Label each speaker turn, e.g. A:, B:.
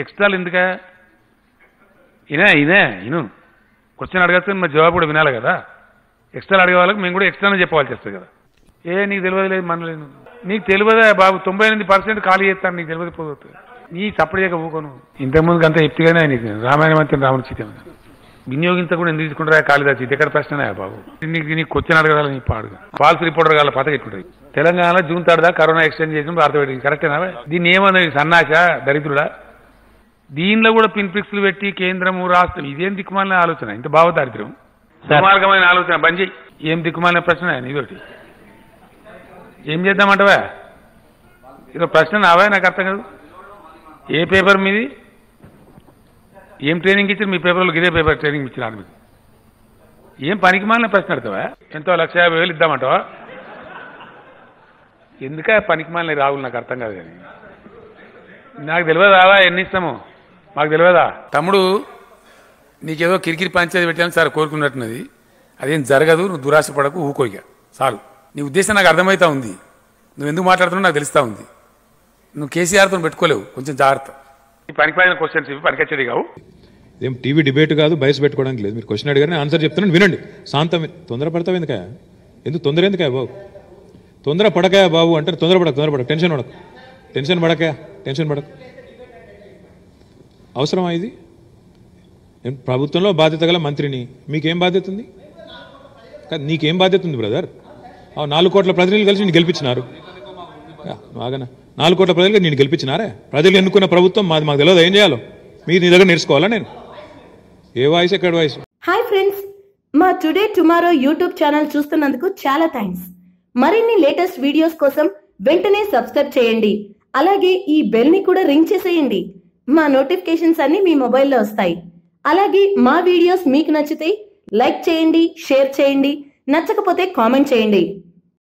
A: ఎక్స్ట్రాలు ఎందుక ఇను క్వశ్చన్ అడగచ్చు మరి జవాబు కూడా వినాలి కదా. ఎక్స్ట్రాలు అడిగే వాళ్ళకి మేము కూడా ఎక్స్ట్రానే చెప్పాల్సి వస్తుంది కదా. నీకు తెలియదు లేదు మనలేదు, నీకు తెలియదా బాబు 99% ఖాళీ చేస్తాను, నీకు తెలియదు పోతుంది, నీ సప్పుడు చేయక ఊకోను. ఇంతకుముందుకు అంతా చెప్తేగానే నీకు రామాయణం అంతా రావణ సీత వినియోగించకుండా ఎందుకు తీసుకుంటారా కాళిదాస్, ఇది ఎక్కడ ప్రశ్ననే బాబు. నీకు క్వశ్చన్ అడగాలి, నీ పాడు ఫాల్స్ రిపోర్టర్ కాల పత ఎట్టుంటుంది. తెలంగాణలో జూన్ 3 దాకా కరోనా ఎక్స్టెండ్ చేసిన భారత పెట్టింది కరెక్టేనా? దీన్ని ఏమన్నది సన్నాస దరిద్రుడా? దీనిలో కూడా పిన్ ఫిక్స్లు పెట్టి కేంద్రము రాష్ట్రం ఇదేం దిక్కుమాలిన ఆలోచన, ఇంత భావ దారిద్ర్యం దుర్మార్గమైన ఆలోచన బంద్ చేయి. ఏం దిక్కుమాలిన ప్రశ్న ఇదొకటి. ఏం చేద్దామంటవా? ఇదో ప్రశ్న నావా, నాకు అర్థం కాదు. ఏ పేపర్ మీది, ఏం ట్రైనింగ్ ఇచ్చారు మీ పేపర్లకు? ఇదే పేపర్ ట్రైనింగ్ ఇచ్చినారు మీకు. ఏం పనికి మాలిన ప్రశ్న అడతావా? ఎంతో 1,50,000 ఇద్దామంటావా? ఎందుక పనికి మాలిన రావులు నాకు అర్థం కాదు. కానీ నాకు తెలియదావా ఎన్ని ఇస్తామో మాకు తెలియదా? తమ్ముడు నీకేదో కిరికిరి పంచాయతీ పెట్టాలని సార్ కోరుకున్నట్టున్నది, అదేం జరగదు. నువ్వు దురాశ పడకు, ఊకోయిగా చాలు. నీ ఉద్దేశం నాకు అర్థమవుతా ఉంది, నువ్వు ఎందుకు మాట్లాడుతున్నావు నాకు తెలుస్తా ఉంది. నువ్వు కేసీఆర్తో పెట్టుకోలేవు, కొంచెం జాగ్రత్త. పనికిపోయిన క్వశ్చన్స్ ఇవి పనికొచ్చేది కావు.
B: ఏం టీవీ డిబేట్ కాదు, బయస్ పెట్టుకోవడానికి లేదు. మీరు క్వశ్చన్ అడిగారని ఆన్సర్ చెప్తున్నాను, వినండి. శాంతం. తొందరపడతావు ఎందుకా? తొందర ఎందుకా బాబు? తొందర పడకాయ బాబు అంటే తొందరపడక టెన్షన్ పడక అవసరమా ఇది? నేను ప్రభుత్వంలో బాధ్యత గల మంత్రిని, మీకేం బాధ్యత ఉంది? నీకేం బాధ్యత ఉంది బ్రదర్? 4 కోట్ల ప్రజలు కలిసి నేను గెలిపించినారు. బాగా 4 కోట్ల ప్రజలు నేను గెలిపించినారే. ప్రజలు ఎన్నుకున్న ప్రభుత్వం మాది, మాకు తెలియదు ఏం చేయాలో. మీరు నీ దగ్గర నేర్చుకోవాలా? నేను ఏ వాయిస్ ఎక్కడ వాయిస్?
C: హాయ్ ఫ్రెండ్స్, మా టుడే టుమారో యూట్యూబ్ ఛానల్ చూస్తున్నందుకు చాలా థ్యాంక్స్. మరిన్ని లేటెస్ట్ వీడియోస్ కోసం వెంటనే సబ్స్క్రైబ్ చేయండి. అలాగే ఈ బెల్ ని కూడా రింగ్ చేసేయండి. మా నోటిఫికేషన్స్ అన్ని మీ మొబైల్లో వస్తాయి. అలాగే మా వీడియోస్ మీకు నచ్చితే లైక్ చేయండి, షేర్ చేయండి, నచ్చకపోతే కామెంట్ చేయండి.